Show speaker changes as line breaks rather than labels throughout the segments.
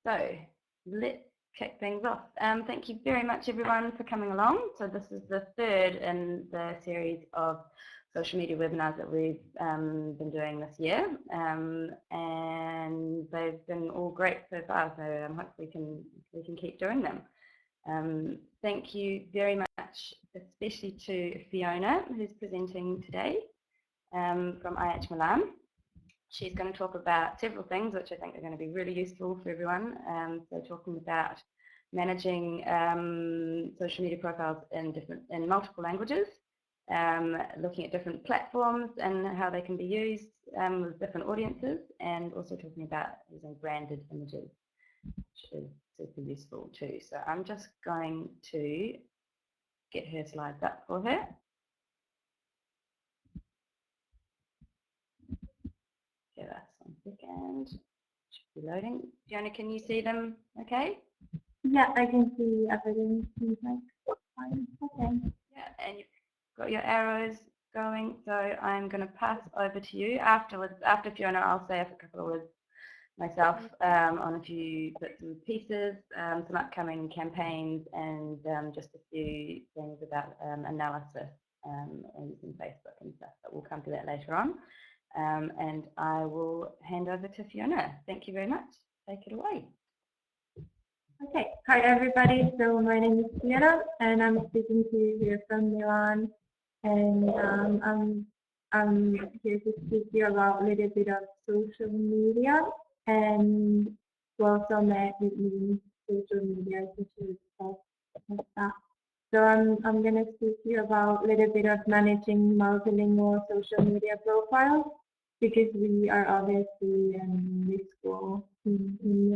So let's kick things off. Thank you very much, everyone, for coming along. So this is the third in the series of social media webinars that we've been doing this year, and they've been all great so far. So hopefully we can keep doing them. Thank you very much, especially to Fiona, who's presenting today from IHWO. She's going to talk about several things which I think are going to be really useful for everyone. So talking about managing social media profiles in multiple languages, looking at different platforms and how they can be used with different audiences, and also talking about using branded images, which is super useful too. So I'm just going to get her slides up for her. Give us 1 second. Should be loading. Fiona, can you see them okay?
Yeah, I can see everything. Fine. Okay.
Yeah, and you've got your arrows going. So I'm going to pass over to you afterwards. After Fiona, I'll say a couple of words myself on a few bits and pieces, some upcoming campaigns, and just a few things about analysis and using Facebook and stuff. But we'll come to that later on. And I will hand over to Fiona. Thank you very much. Take it away.
Okay. Hi, everybody. So my name is Fiona, and I'm speaking to you here from Milan. And I'm here to speak to you about a little bit of social media and also met with me social media issues stuff like that. So I'm gonna speak to you about a little bit of managing multilingual social media profiles because we are obviously in this school in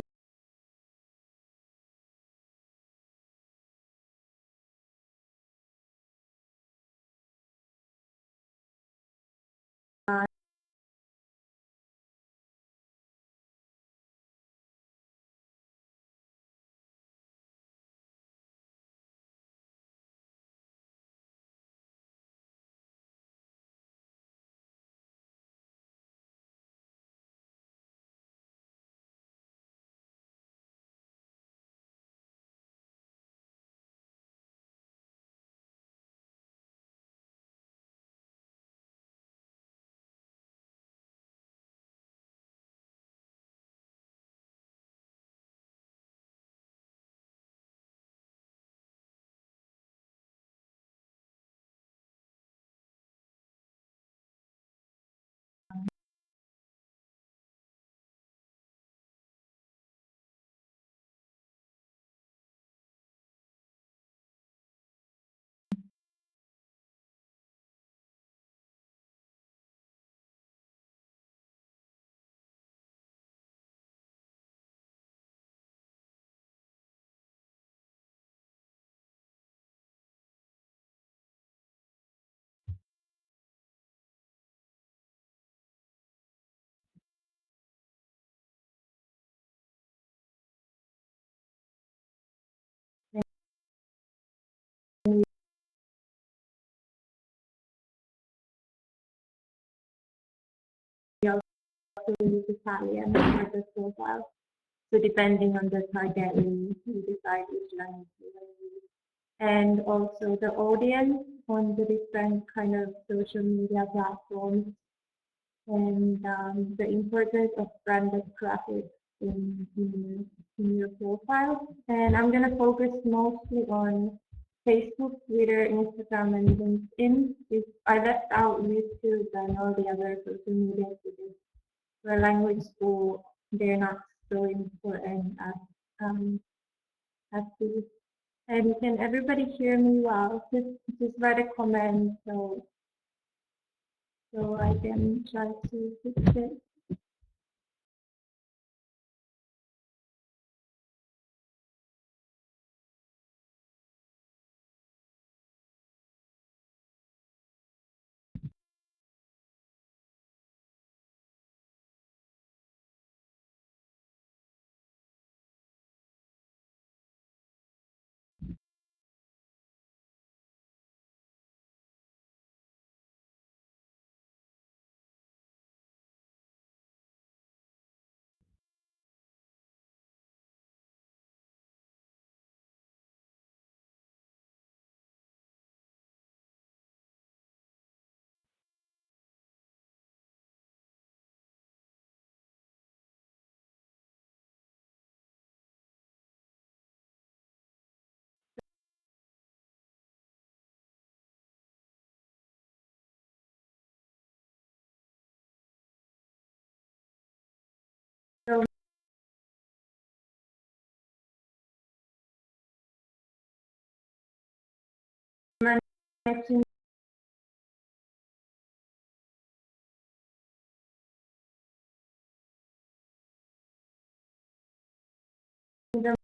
we also use Italian for the profile. So depending on the target, we decide which language we want to use. And also the audience on the different kind of social media platforms and the importance of branded graphics in your profile. And I'm going to focus mostly on Facebook, Twitter, Instagram, and LinkedIn. If I left out YouTube and all the other social media because for language school, they're not so important as these. And can everybody hear me well? Just write a comment so I can try to fix it. mentioned the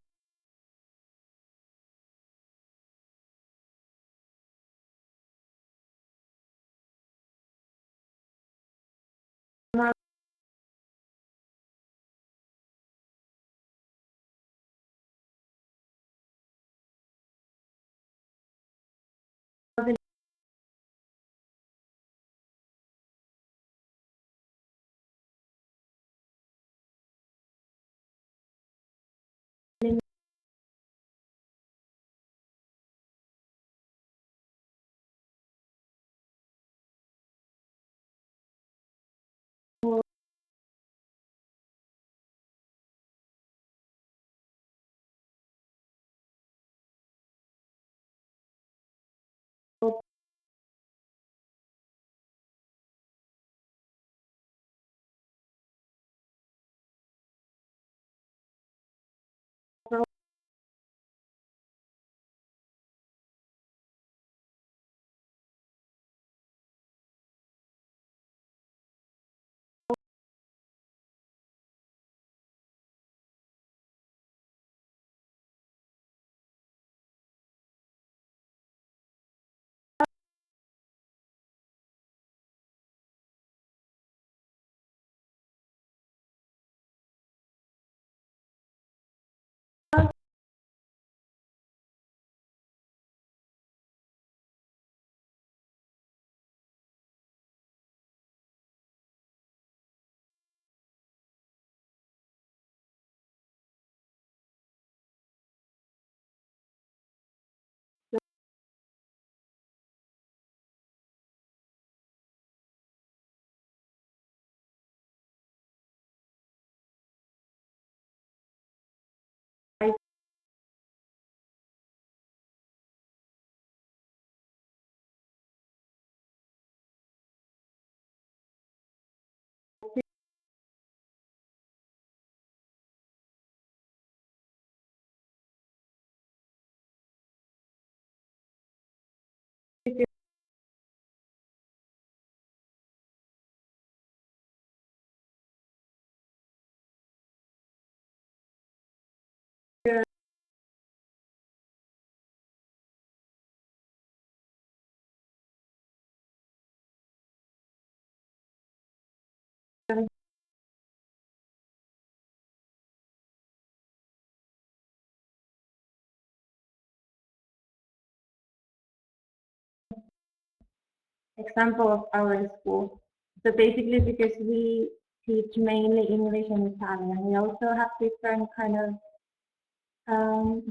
example of our school. So basically, because we teach mainly English and Italian, we also have different kind of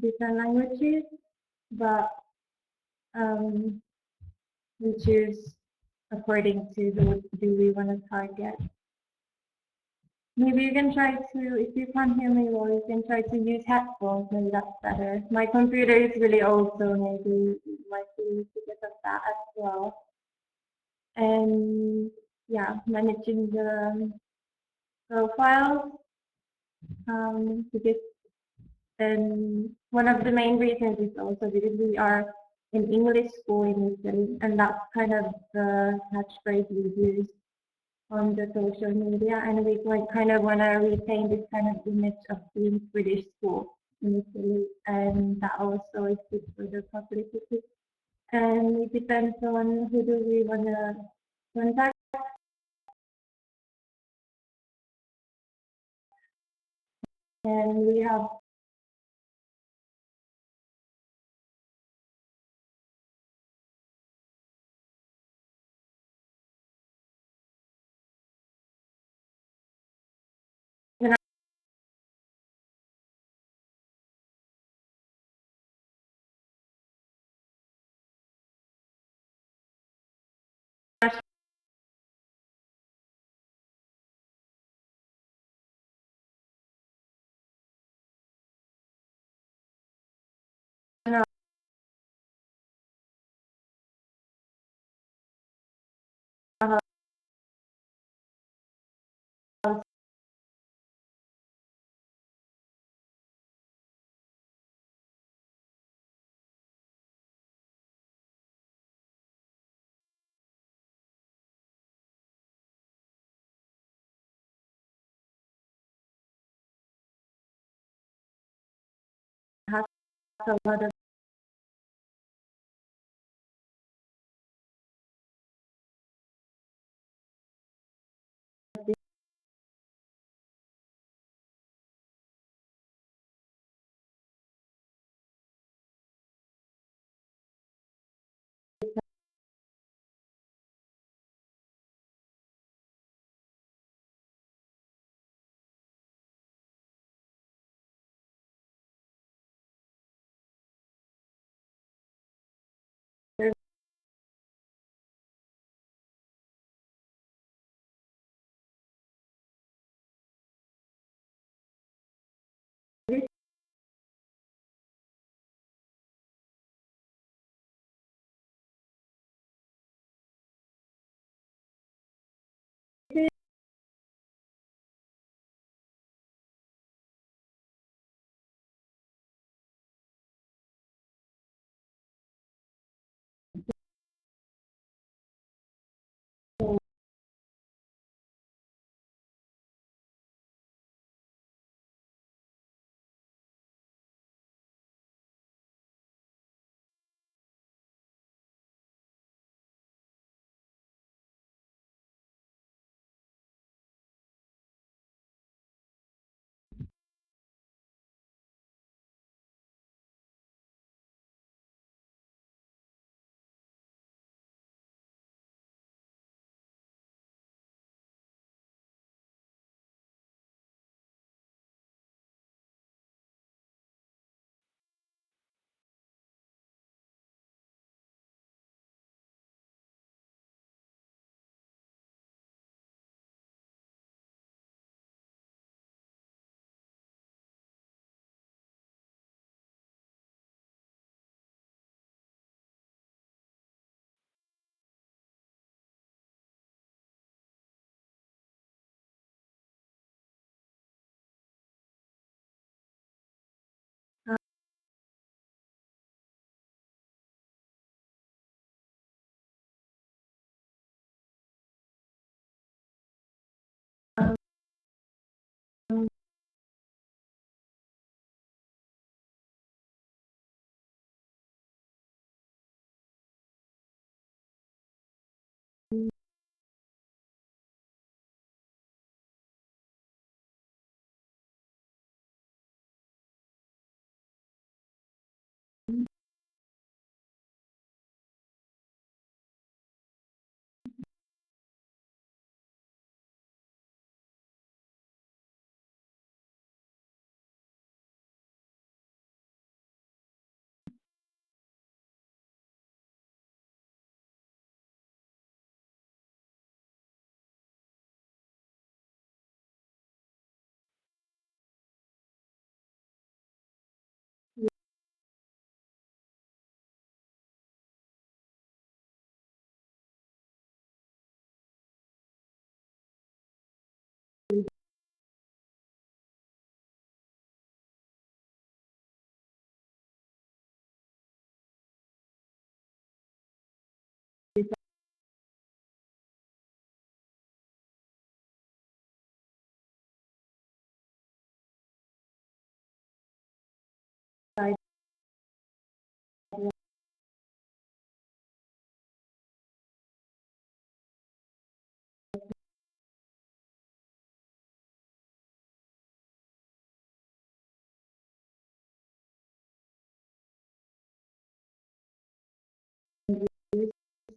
different languages, but um, we choose according to who do we want to target. Maybe you can try to, if you can't hear me well, you can try to use headphones, maybe that's better. My computer is really old, so maybe it might be because of that as well. And yeah, managing the profiles, because then one of the main reasons is also because we are in English school in Italy, and that's kind of the catchphrase we use on the social media, and we kind of want to retain this kind of image of being British school in Italy, and that also is good for the publicity. And it depends on who do we want to contact, and we have a lot of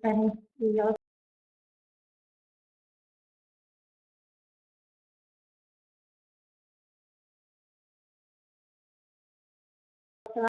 and we also have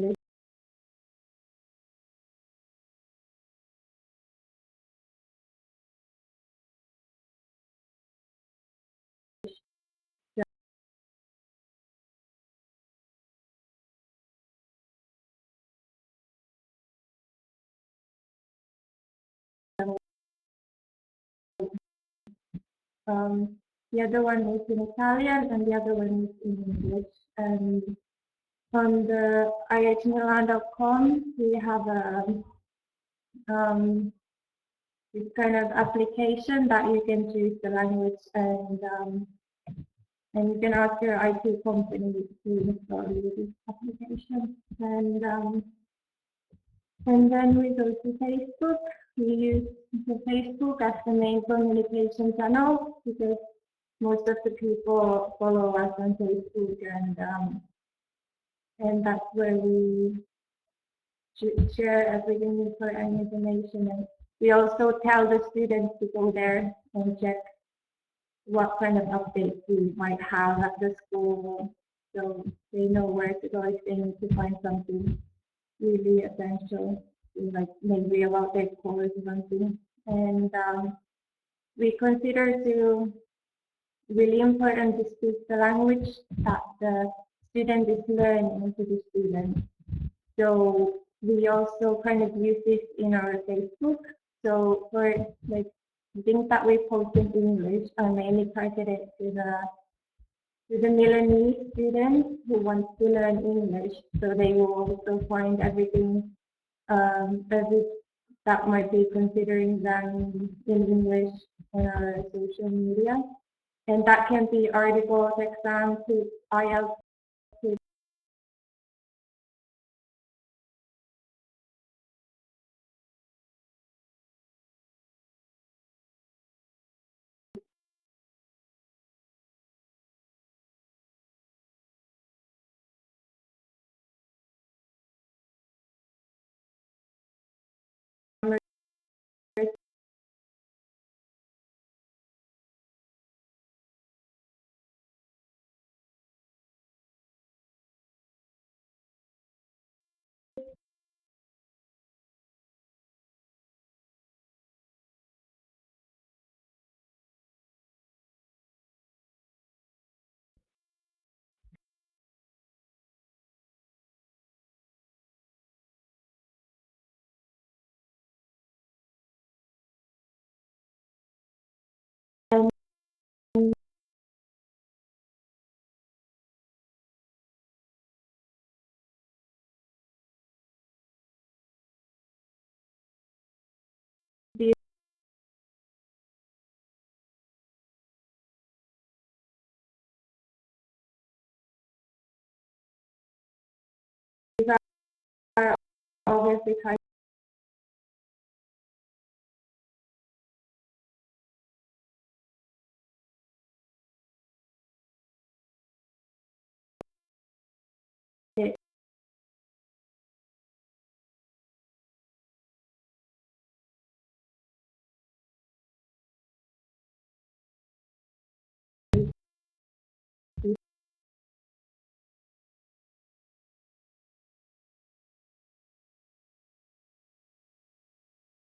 a The other one is in Italian and the other one is in English. And on the IHWO.com, we have a this kind of application that you can choose the language and you can ask your IT company to install you this application. And then we go to Facebook. We use the Facebook as the main communication channel because most of the people follow us on Facebook, and that's where we share everything important information. And we also tell the students to go there and check what kind of updates we might have at the school, so they know where to go if they need to find something really essential, like maybe about their course or something. And we consider to really important to speak the language that the student is learning to the student. So we also kind of use this in our Facebook. So for like things that we post in English are mainly targeted to the Milanese students who want to learn English. So they will also find everything every that might be considering them in English on our social media. And that can be articles, exams, IELTS, and these are always the target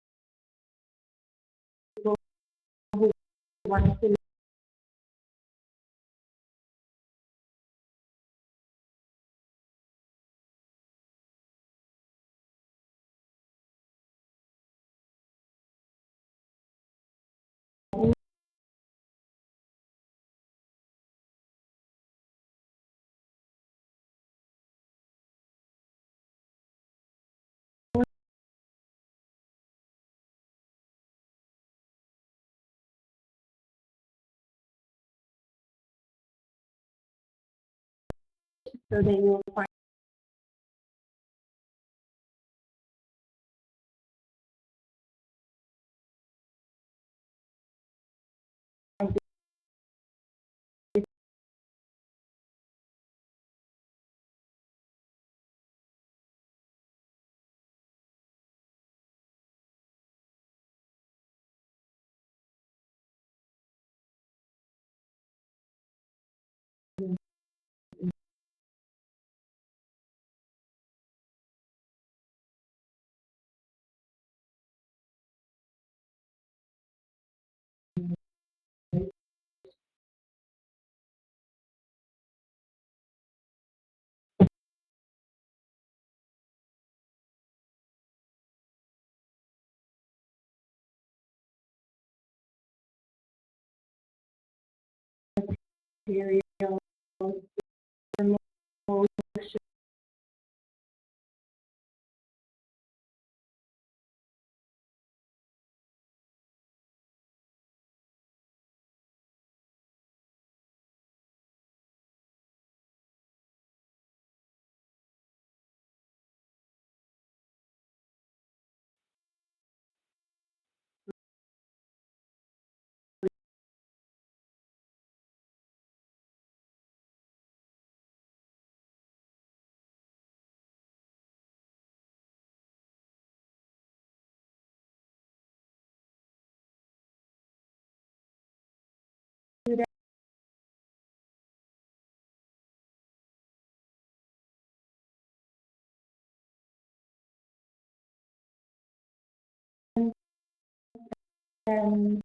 people who want to so they will find materials, the motion. And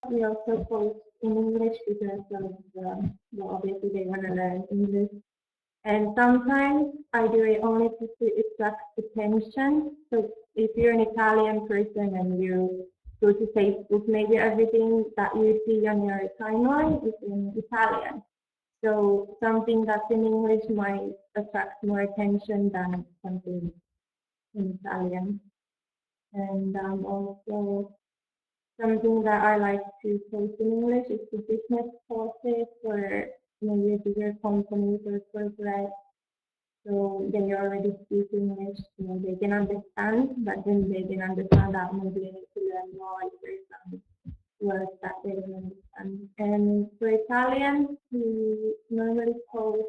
we also post in English because well, obviously they want to learn English. And sometimes I do it only to attract attention. So if you're an Italian person and you go to Facebook, maybe everything that you see on your timeline is in Italian. So something that's in English might attract more attention than something in Italian. And also something that I like to post in English is the business courses for maybe bigger companies or corporate. So they already speak English, you know, they can understand, but then they can understand that maybe they need to learn more if there's some words that they don't understand. And for Italian, we normally post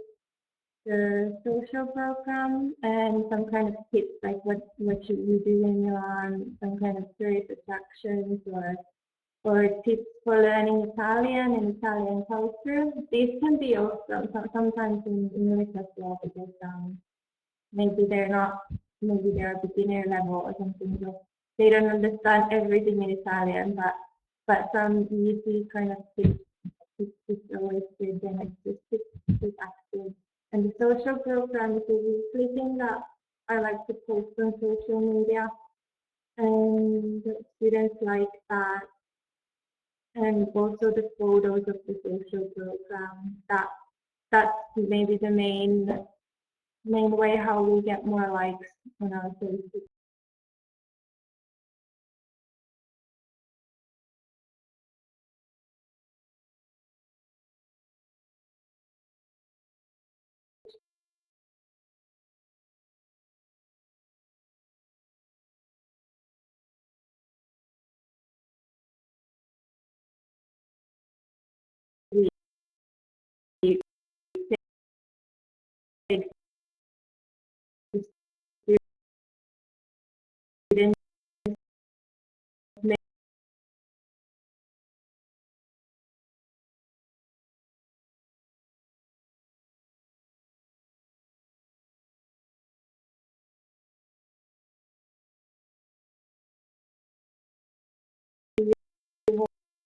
the social program and some kind of tips, like what should you do when you're on some kind of tourist attractions or tips for learning Italian and Italian culture. These can be also sometimes in English as well because maybe they're not, maybe they're beginner level or something, so they don't understand everything in Italian, but some easy kind of tips is always good and it's just keep active. And the social program is a weekly thing that I like to post on social media, and the students like that. And also the photos of the social program. That's maybe the main way how we get more likes on our Facebook. Students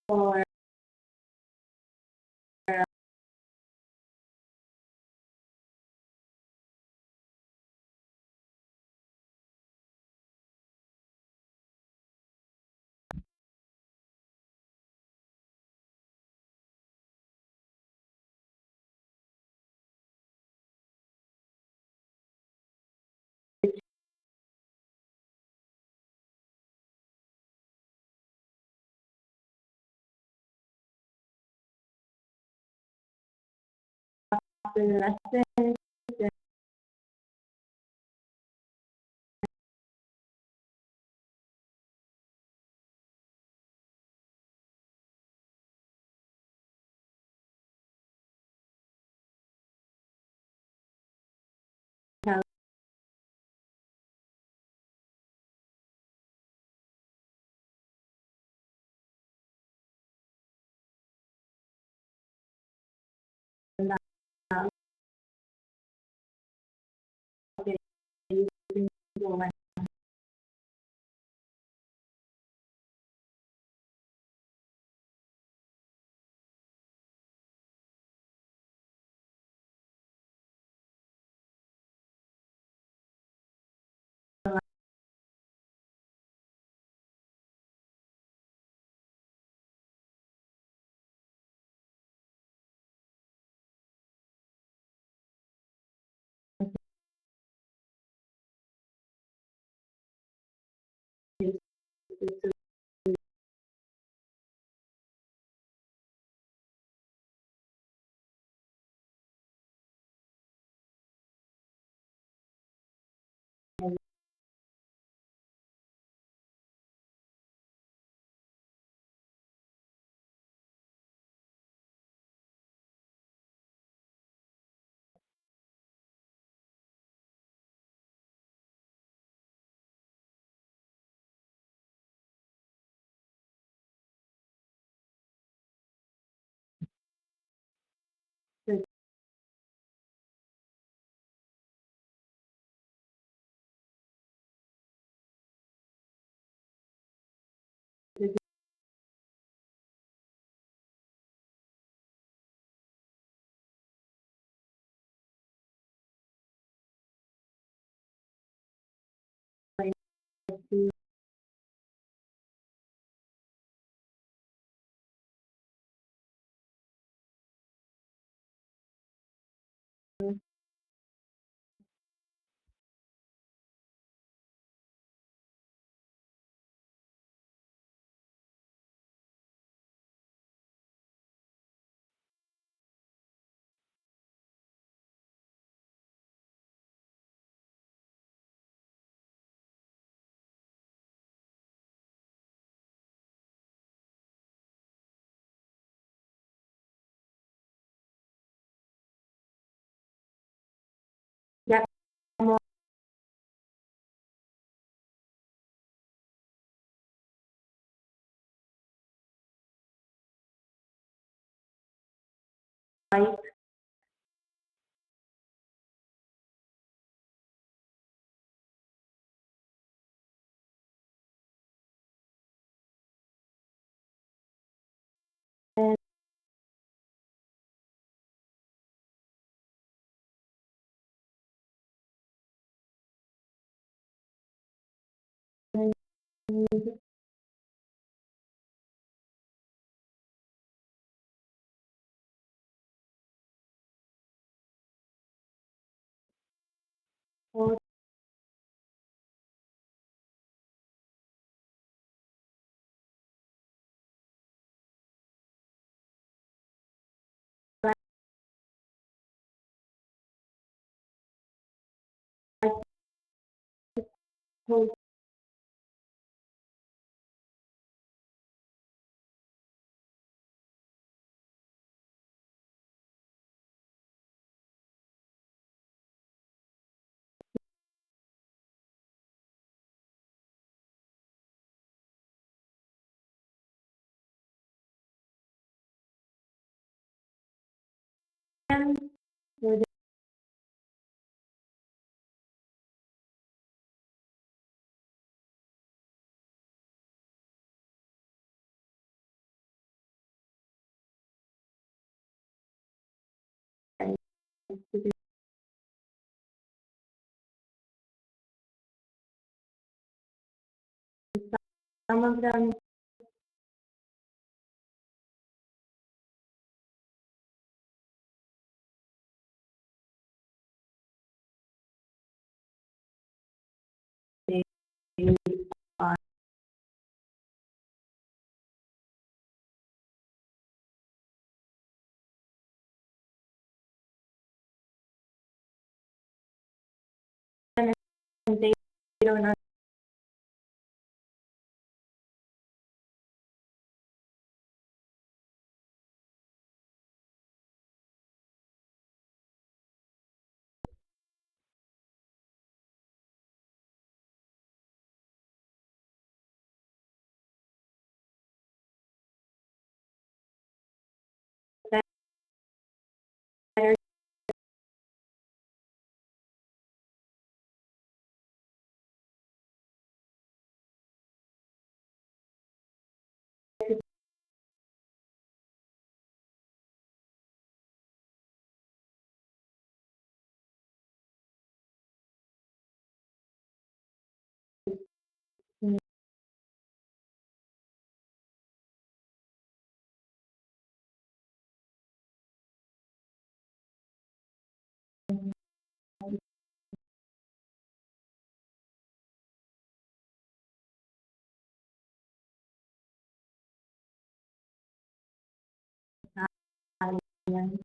or after the lesson using Go. Yeah, more like or like with some of them they are and they don't understand Italian.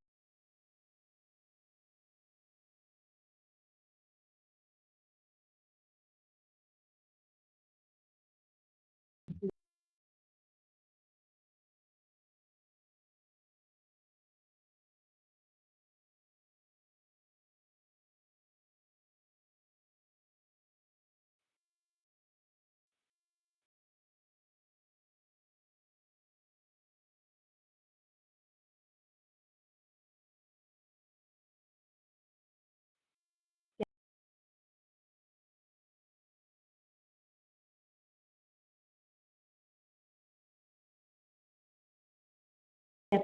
Get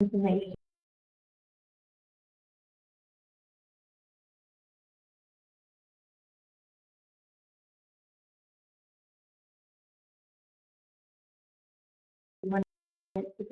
information. When it's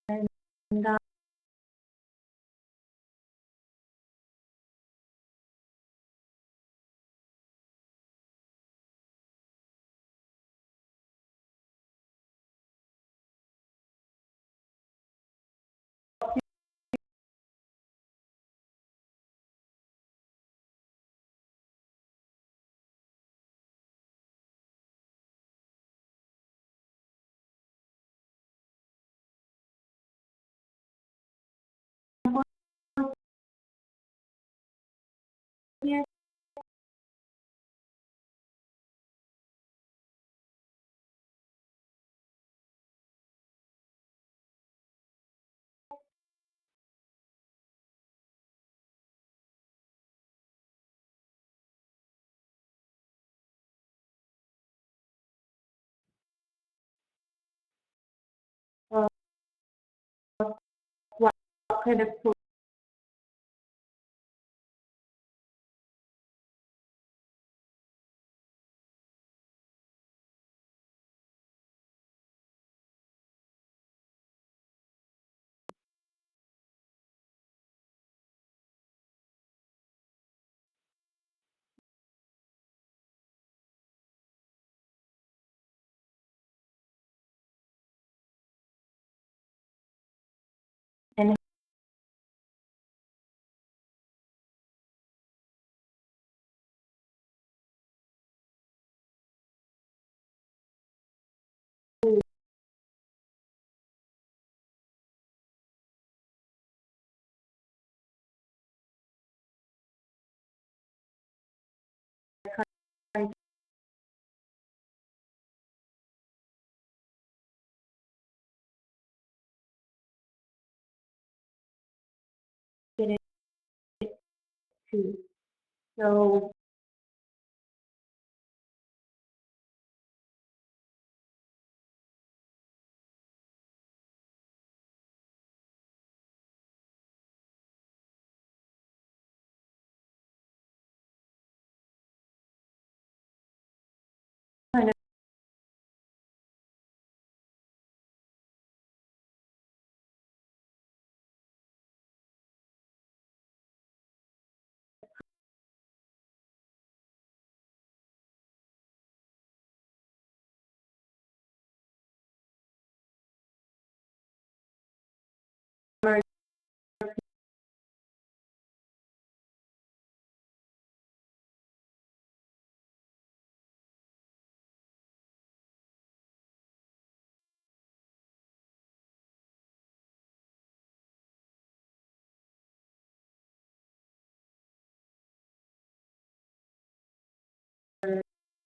and yes, uh, what kind of food and kind of it too. So kind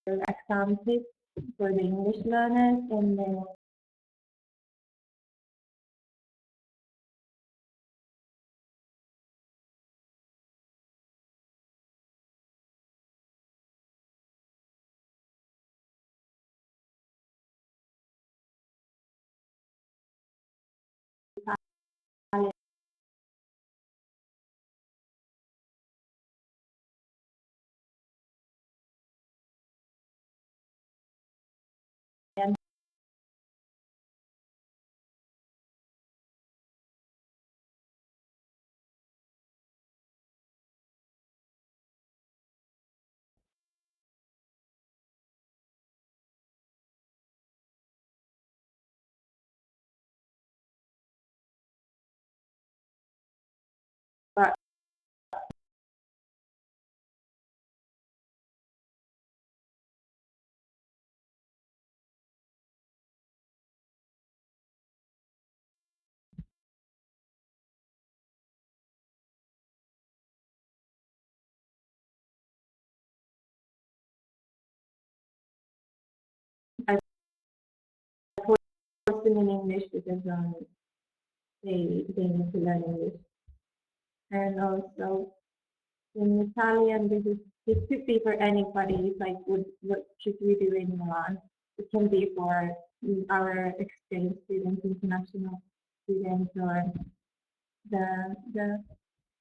exam tips for the English learners, and then Italian. But I post them in English because they need to learn English. And also in Italian, this could be for anybody, like what should we do in Milan? It can be for our exchange students, international students, or the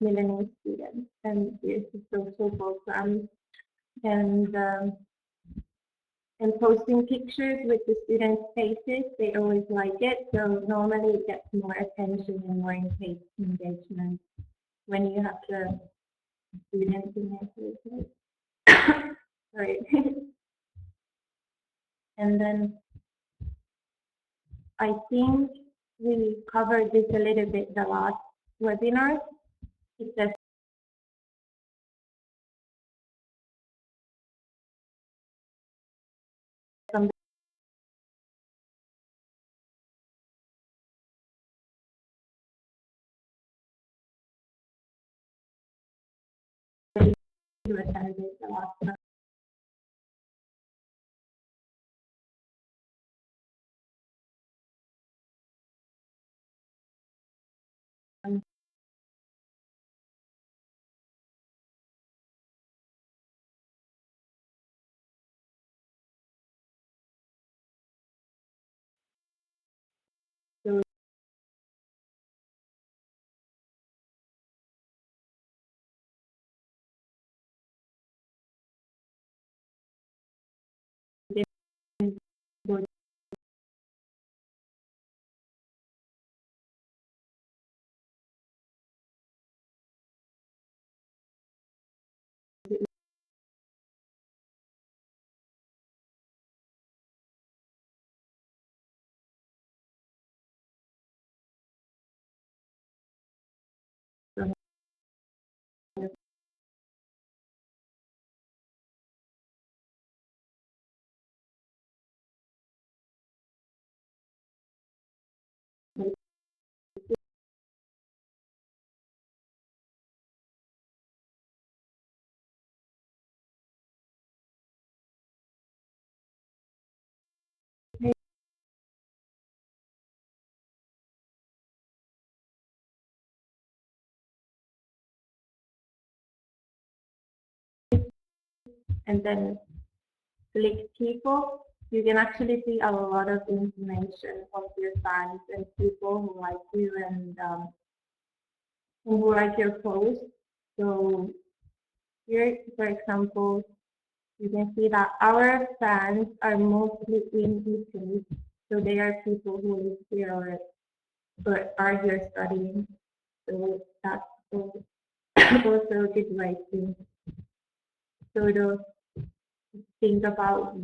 Milanese students, and it's a social program. And and posting pictures with the students' faces, they always like it. So normally it gets more attention and more engagement when you have the students in their faces. Sorry. And then I think we covered this a little bit the last webinar. It's just somebody who attended the last one. So they go to and then click people. You can actually see a lot of information of your fans and people who like you and who like your post. So here, for example, you can see that our fans are mostly in Italy. So they are people who live here or are here studying. So that's also also a good way to sort of think about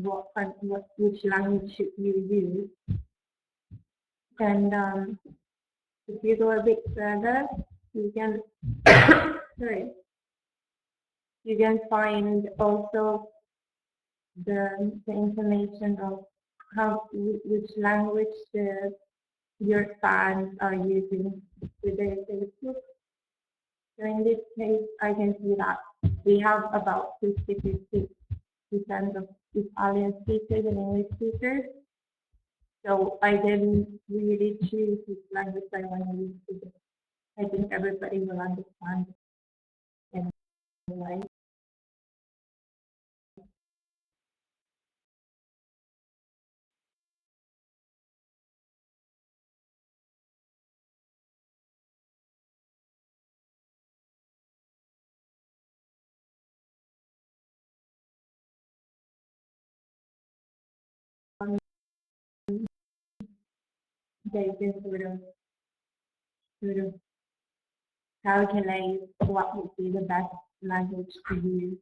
which language should you use. And if you go a bit further, you can sorry, you can find also the information of which language your fans are using with their Facebook. So in this case, I can see that we have about 50% of Italian speakers and English speakers. So I didn't really choose which language I want to use because I think everybody will understand anyway. They can sort of calculate what would be the best language to use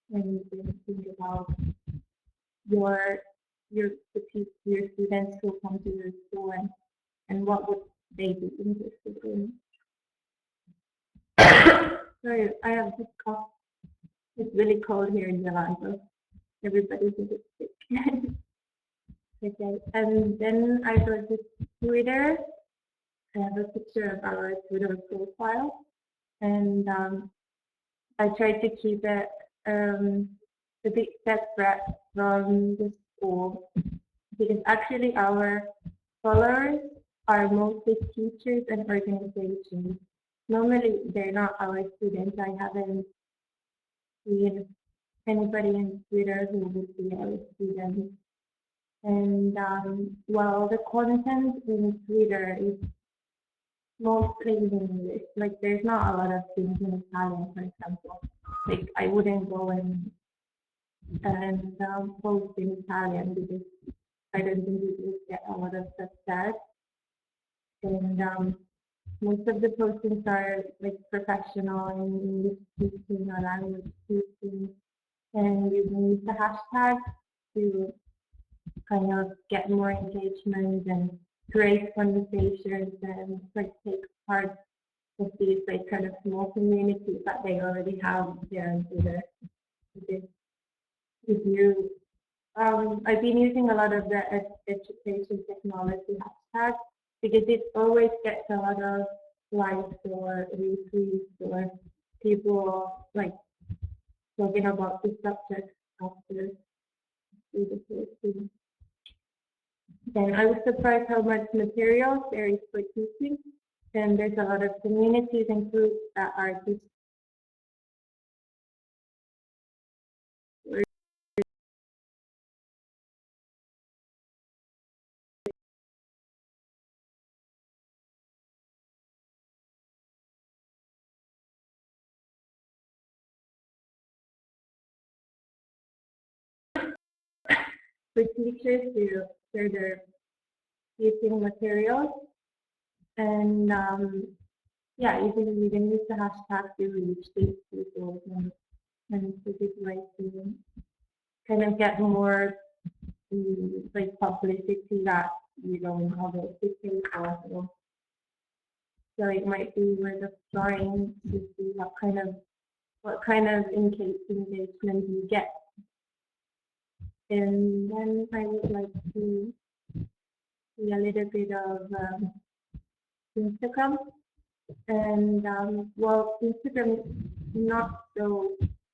when you can think about your your students who come to your school and what would they be interested in. Sorry, I have this cough. It's really cold here in Milan, so everybody's a bit sick. Okay, and then I go to Twitter. I have a picture of our Twitter profile, and I try to keep it a bit separate from the school because actually our followers are mostly teachers and organizations. Normally, they're not our students. I haven't seen anybody in Twitter who would be our students. And well, the content in Twitter is mostly in English. Like, there's not a lot of things in Italian, for example. Like, I wouldn't go and post in Italian because I don't think it would get a lot of success. And most of the postings are like professional in English speaking or language speaking, and you can use the hashtag to kind of get more engagement and create conversations and like take part of these like kind of small communities that they already have there in Twitter. If you I've been using a lot of the education technology hashtag because it always gets a lot of likes or retweets or people like talking about the subject after the posting. Then I was surprised how much material there is for teaching. And there's a lot of communities and groups that are just for teachers to share their teaching materials. And yeah, you can use the hashtag to reach these people and to this way to kind of get more like publicity that you don't have it to pay for. So it might be worth of trying to see what kind of engagement you get. And then I would like to see a little bit of Instagram. And well, Instagram is not so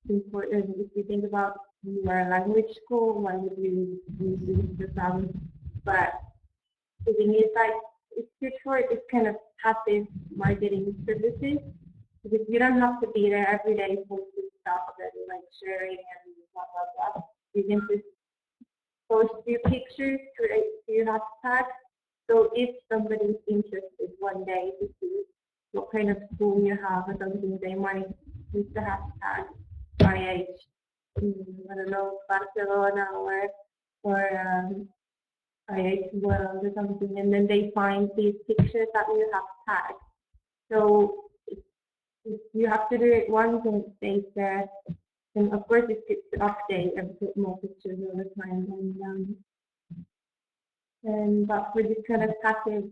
important if you think about your language school. Why would you use Instagram? But the thing is, like, it's good for this kind of passive marketing services because you don't have to be there every day posting stuff and like sharing and blah blah blah. You can just post your pictures, create your hashtag. So if somebody's interested one day to see what kind of school you have or something, they might use the hashtag IH, I don't know, Barcelona or IHWO or something, and then they find these pictures that you have tagged. So if you have to do it once and it stays there, and of course it's good to update and put more pictures all the time. And but for this kind of passive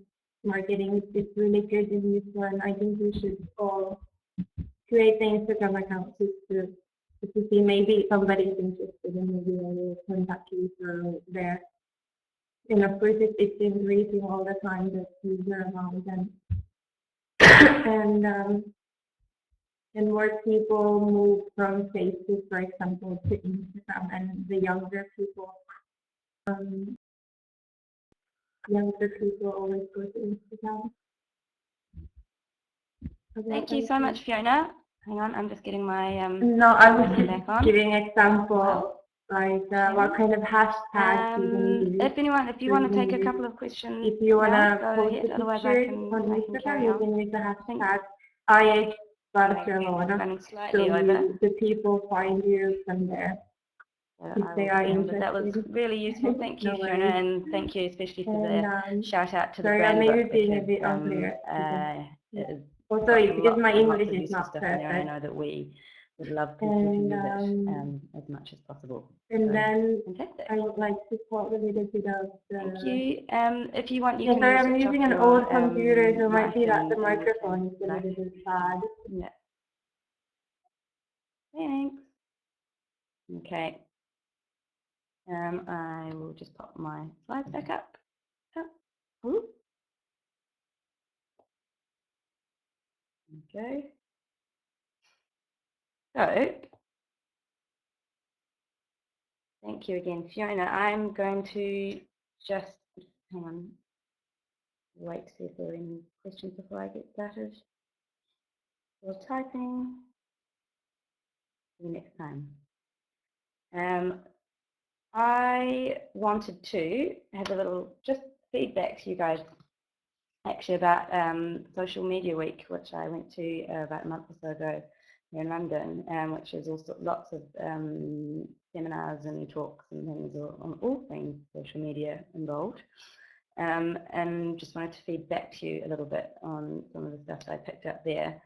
marketing, it's really good and useful, and I think we should all create the Instagram account just to see maybe somebody's interested and maybe I will contact you for there. And of course, it's increasing all the time, the user amount, and and more people move from Facebook, for example, to Instagram, and the um, younger people always go to Instagram.
Thank you so much, Fiona. Hang on, I'm just getting my
No, I was
back on.
giving example, like what kind of hashtags you can use.
If you want to take a couple of questions,
if you want to
go
post
ahead.
a
Otherwise,
picture on
I can
Instagram,
carry
you
on.
can use the hashtag IHWO
Running slightly
so
over.
the people find you from there. If they are interested.
That was really useful. Thank you,
No
Fiona,
worries.
and thank you especially for the shout out to the
Sorry,
brand
maybe
book
being a
because
bit unclear.
it is
Also, because my English is not
stuff in there. I
perfect.
know that we would love people to use it as much as possible.
And then
fantastic.
I would like to talk a little bit about the...
Thank you. If you want, you can
sorry, I'm
switch
using
off
an
your,
old computer, so it might
mic
be that the
and we
microphone is a
can-
little bit bad.
Yeah. Thanks. Okay. I will just pop my slides back up. Ooh. Okay. So, thank you again, Fiona. I'm going to just, hang on, wait to see if there are any questions before I get started. Or typing the next time. I wanted to have a little just feedback to you guys actually about Social Media Week, which I went to about a month or so ago here in London, which is also lots of seminars and talks and things on all things social media involved. And just wanted to feed back to you a little bit on some of the stuff that I picked up there.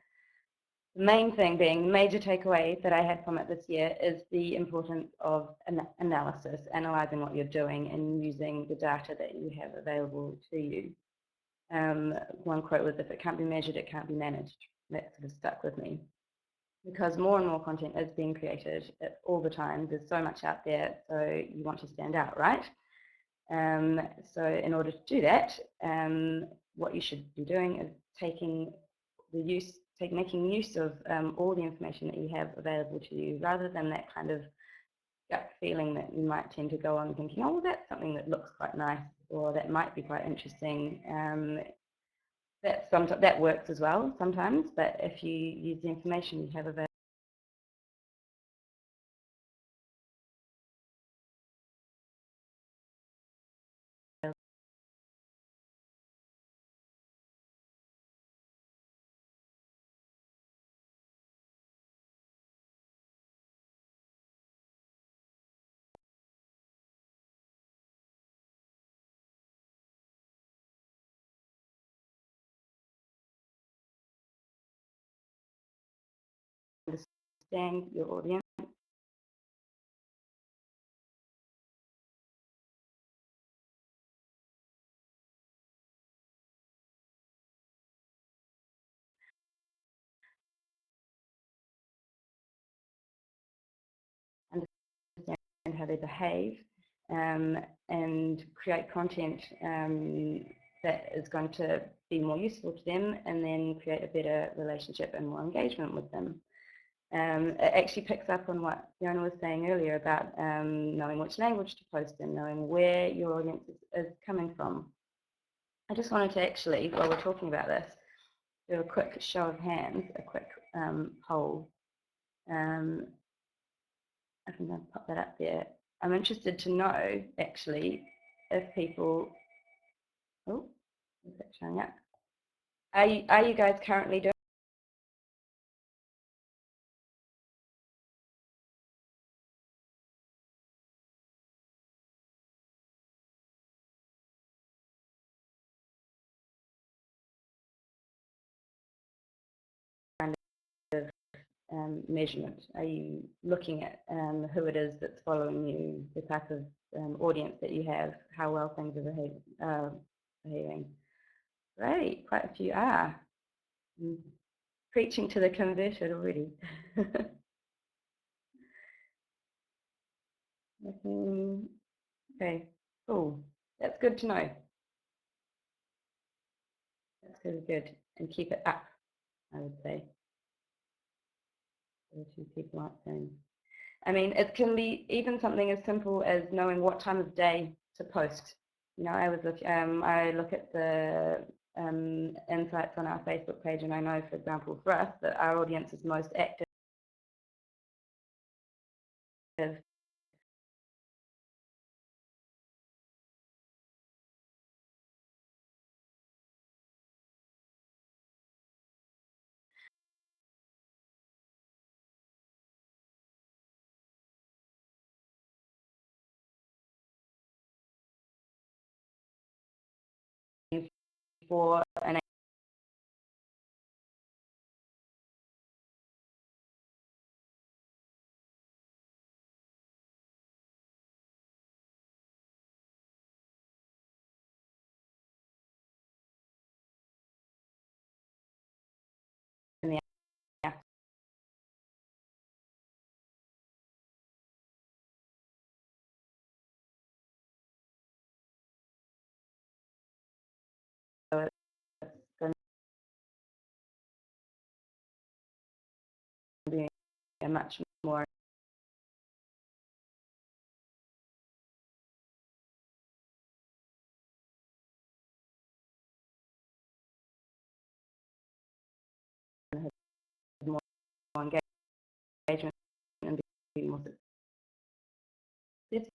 The main thing being, the major takeaway that I had from it this year is the importance of analysis, analysing what you're doing and using the data that you have available to you. One quote was, if it can't be measured, it can't be managed. That sort of stuck with me. Because more and more content is being created all the time. There's so much out there, so you want to stand out, right? So in order to do that, what you should be doing is making use of all the information that you have available to you, rather than that kind of gut feeling that you might tend to go on thinking, oh, well, that's something that looks quite nice, or that might be quite interesting. That works as well sometimes, but if you use the information you have available, understand your audience, understand how they behave, and create content that is going to be more useful to them, and then create a better relationship and more engagement with them. It actually picks up on what Fiona was saying earlier about knowing which language to post in, knowing where your audience is coming from. I just wanted to actually, while we're talking about this, do a quick show of hands, a quick poll. I think I'll pop that up there. I'm interested to know, actually, if people, oh, is that showing up? Are you guys currently doing measurement? Are you looking at who it is that's following you, the type of audience that you have, how well things are behaving? Great, quite a few are. Preaching to the converted already. Okay, cool. That's good to know. That's really good. And keep it up, I would say. 32 people aren't seen. I mean, it can be even something as simple as knowing what time of day to post. You know, I look at the insights on our Facebook page, and I know, for example, for us, that our audience is most active for an in the afternoon, it's going to be a much more more engagement and be more successful.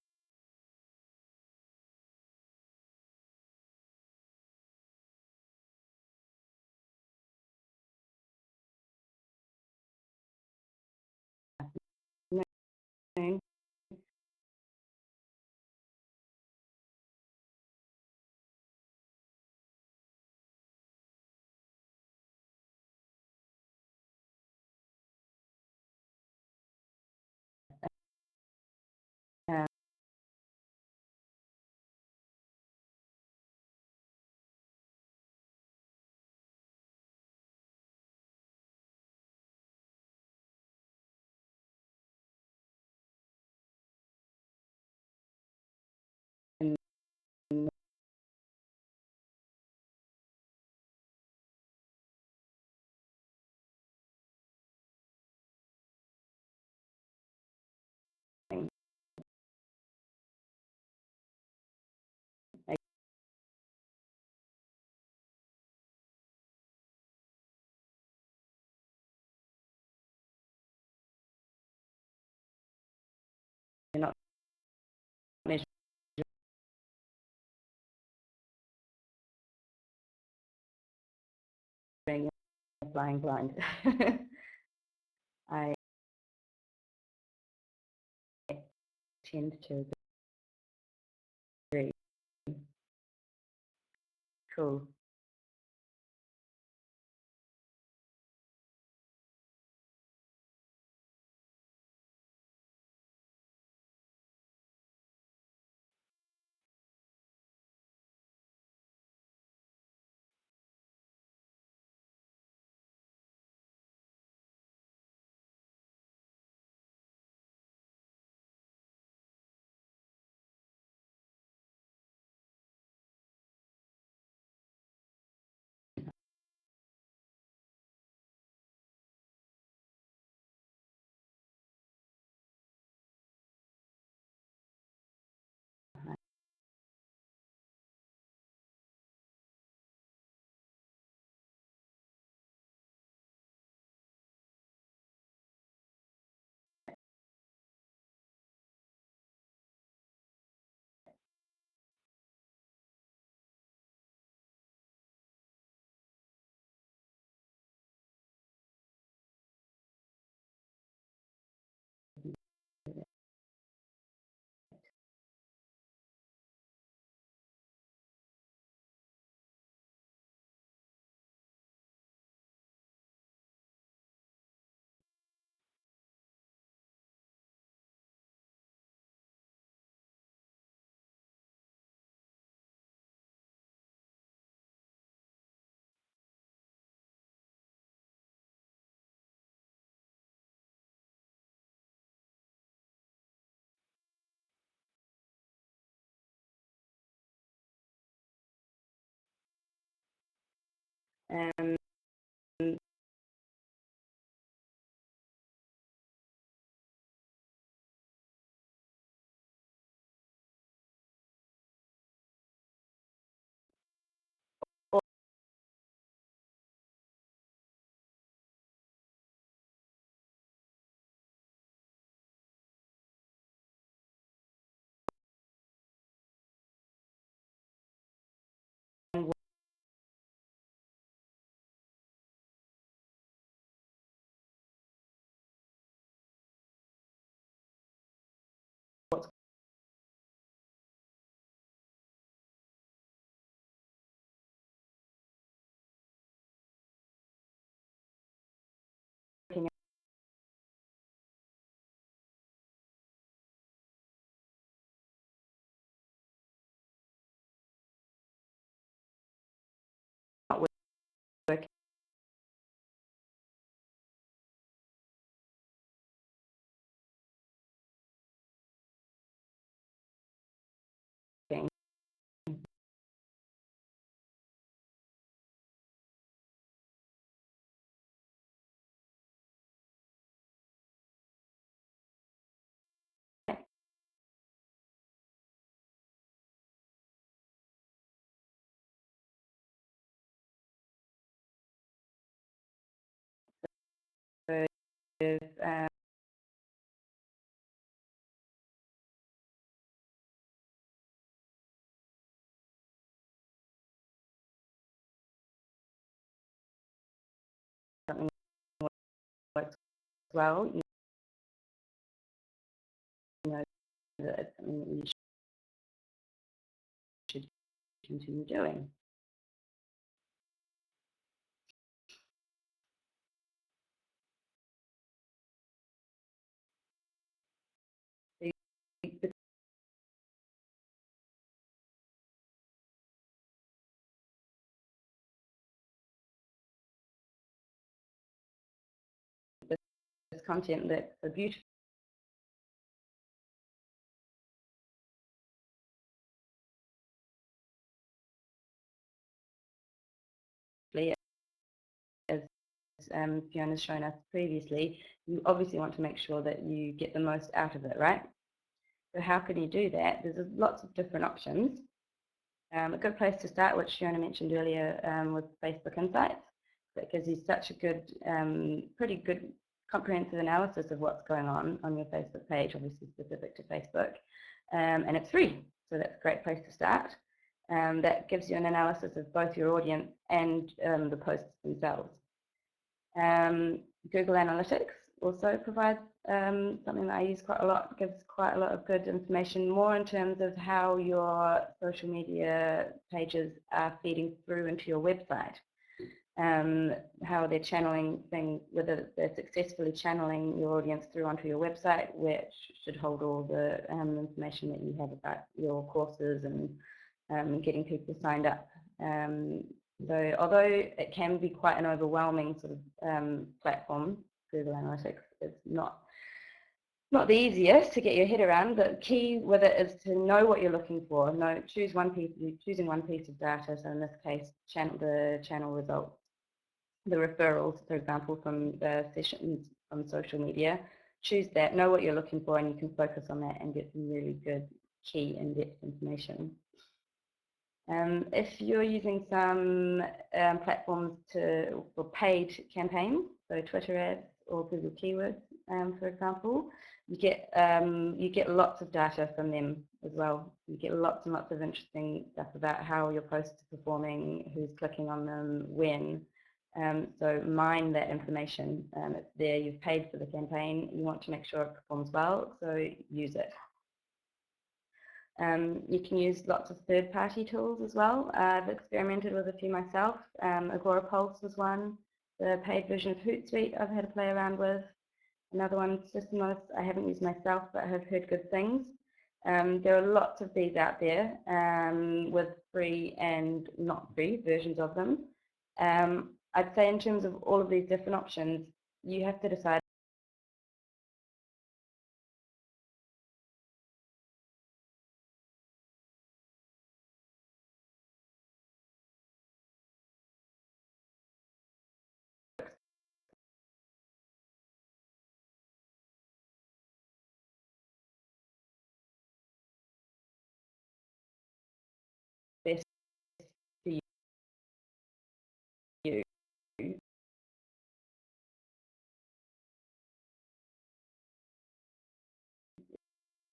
And you're not measuring flying blind. I tend to agree. Cool. Um, something works well, you know that it's something that you should continue doing. This content that's so beautiful as Fiona's shown us previously, you obviously want to make sure that you get the most out of it, right? So how can you do that? There's lots of different options. A good place to start, which Fiona mentioned earlier, was Facebook Insights. That gives you such a good, pretty good comprehensive analysis of what's going on your Facebook page, obviously specific to Facebook, and it's free, so that's a great place to start. That gives you an analysis of both your audience and the posts themselves. Google Analytics also provides something that I use quite a lot, gives quite a lot of good information, more in terms of how your social media pages are feeding through into your website, how they're channeling things, whether they're successfully channeling your audience through onto your website, which should hold all the information that you have about your courses and getting people signed up. So although it can be quite an overwhelming sort of platform, Google Analytics is not the easiest to get your head around. The key with it is to know what you're looking for. Choosing one piece of data. So in this case, the channel results, the referrals, for example, from the sessions on social media. Choose that. Know what you're looking for, and you can focus on that and get some really good, key, in-depth information. If you're using some platforms for paid campaigns, so Twitter ads or Google Keywords, for example, you get lots of data from them as well. You get lots and lots of interesting stuff about how your posts are performing, who's clicking on them, when. So mine that information. It's there. You've paid for the campaign. You want to make sure it performs well, so use it. You can use lots of third-party tools as well. I've experimented with a few myself. Agorapulse was one. The paid version of Hootsuite I've had to play around with. Another one, Systemos, I haven't used myself, but I have heard good things. There are lots of these out there with free and not free versions of them. I'd say in terms of all of these different options, you have to decide best for you.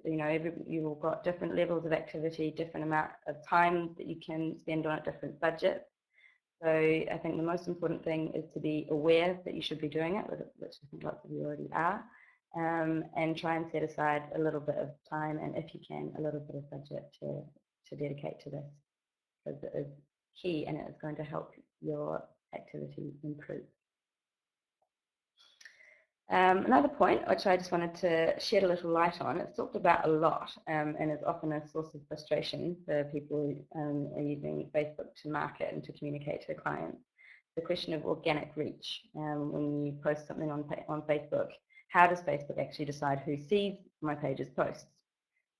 You know, you've got different levels of activity, different amount of time that you can spend on it, different budgets. So I think the most important thing is to be aware that you should be doing it, which I think lots of you already are, and try and set aside a little bit of time, and if you can, a little bit of budget to dedicate to this, because it is key and it is going to help your activity improve. Another point which I just wanted to shed a little light on, it's talked about a lot and is often a source of frustration for people who are using Facebook to market and to communicate to their clients. The question of organic reach. When you post something on Facebook, how does Facebook actually decide who sees my page's posts?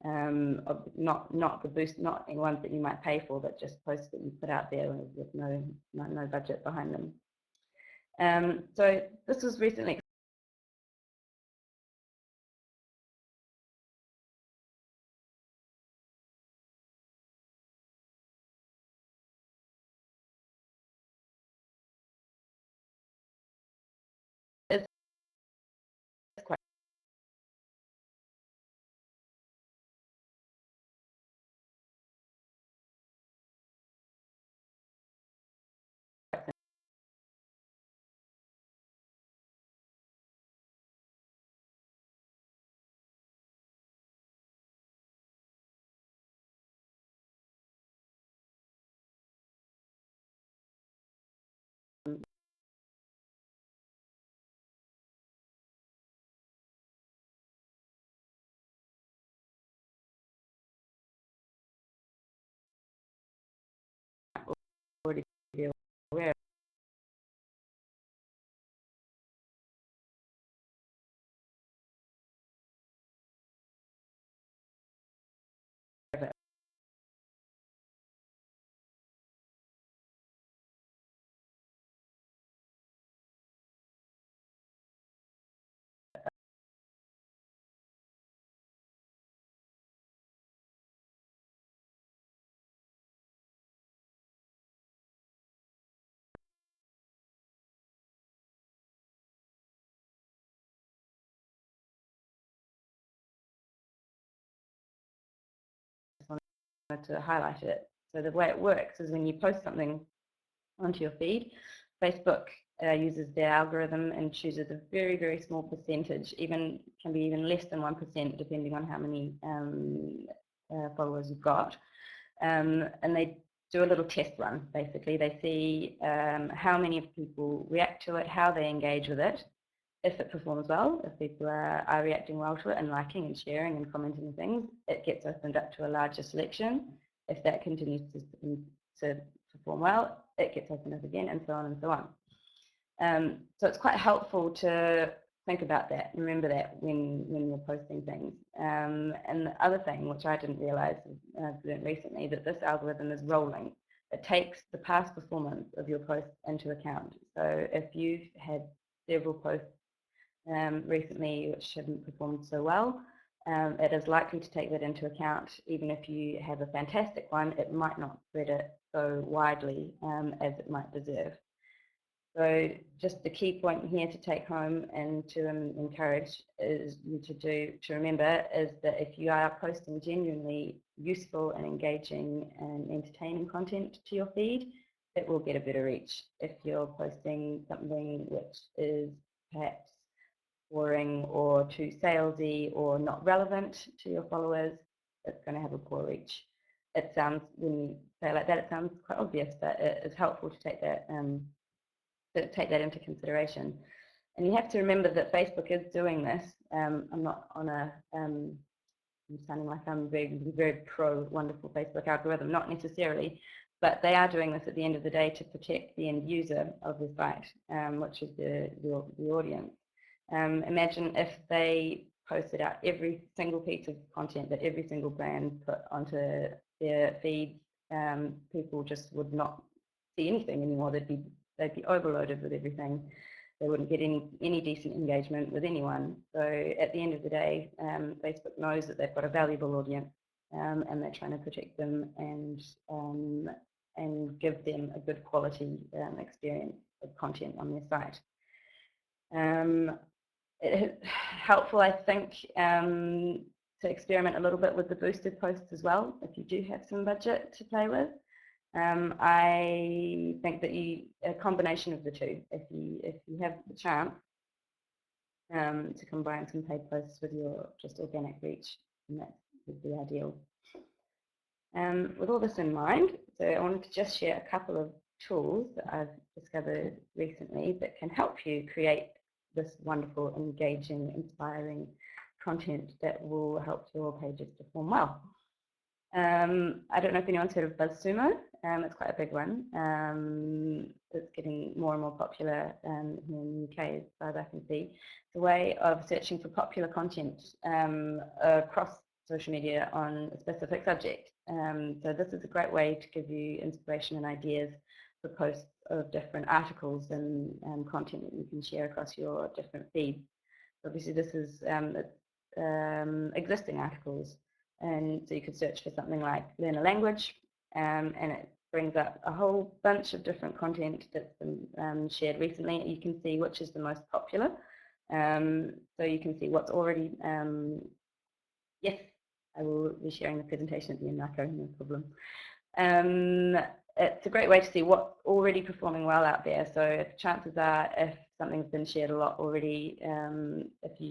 Not the boost, not the ones that you might pay for, but just posts that you put out there with no budget behind them. So this was recently wanted to highlight it. So the way it works is when you post something onto your feed, Facebook uses their algorithm and chooses a very, very small percentage, can be even less than 1%, depending on how many followers you've got. And they do a little test run, basically. They see how many people react to it, how they engage with it. If it performs well, if people are reacting well to it and liking and sharing and commenting things, it gets opened up to a larger selection. If that continues to perform well, it gets opened up again, and so on and so on. So it's quite helpful to think about that, remember that when you're posting things. And the other thing, which I didn't realise, I've learned recently, that this algorithm is rolling. It takes the past performance of your posts into account. So if you've had several posts recently which haven't performed so well, it is likely to take that into account. Even if you have a fantastic one, it might not spread it so widely as it might deserve. So just the key point here to take home and to encourage you to remember is that if you are posting genuinely useful and engaging and entertaining content to your feed, it will get a better reach. If you're posting something which is perhaps boring or too salesy or not relevant to your followers, it's going to have a poor reach. It sounds, when you say it like that, it sounds quite obvious, but it is helpful to take that into consideration. And you have to remember that Facebook is doing this. I'm not on I'm sounding like I'm very, very pro wonderful Facebook algorithm, not necessarily, but they are doing this at the end of the day to protect the end user of the site, which is the audience. Imagine if they posted out every single piece of content that every single brand put onto their feeds. People just would not see anything anymore. They'd be overloaded with everything. They wouldn't get any decent engagement with anyone. So at the end of the day, Facebook knows that they've got a valuable audience, and they're trying to protect them and give them a good quality experience of content on their site. It's helpful, I think, to experiment a little bit with the boosted posts as well, if you do have some budget to play with. I think that a combination of the two, if you have the chance to combine some paid posts with your just organic reach, and that would be ideal. With all this in mind, so I wanted to just share a couple of tools that I've discovered recently that can help you create this wonderful, engaging, inspiring content that will help your pages perform well. I don't know if anyone's heard of BuzzSumo. It's quite a big one. It's getting more and more popular here in the UK, as far as I can see. It's a way of searching for popular content across social media on a specific subject. So this is a great way to give you inspiration and ideas for posts of different articles and content that you can share across your different feeds. Obviously, this is existing articles. And so you could search for something like learn a language, and it brings up a whole bunch of different content that's been shared recently. You can see which is the most popular. So you can see what's already, yes, I will be sharing the presentation at the end, Marco, no problem. It's a great way to see what's already performing well out there. So if chances are, if something's been shared a lot already, if you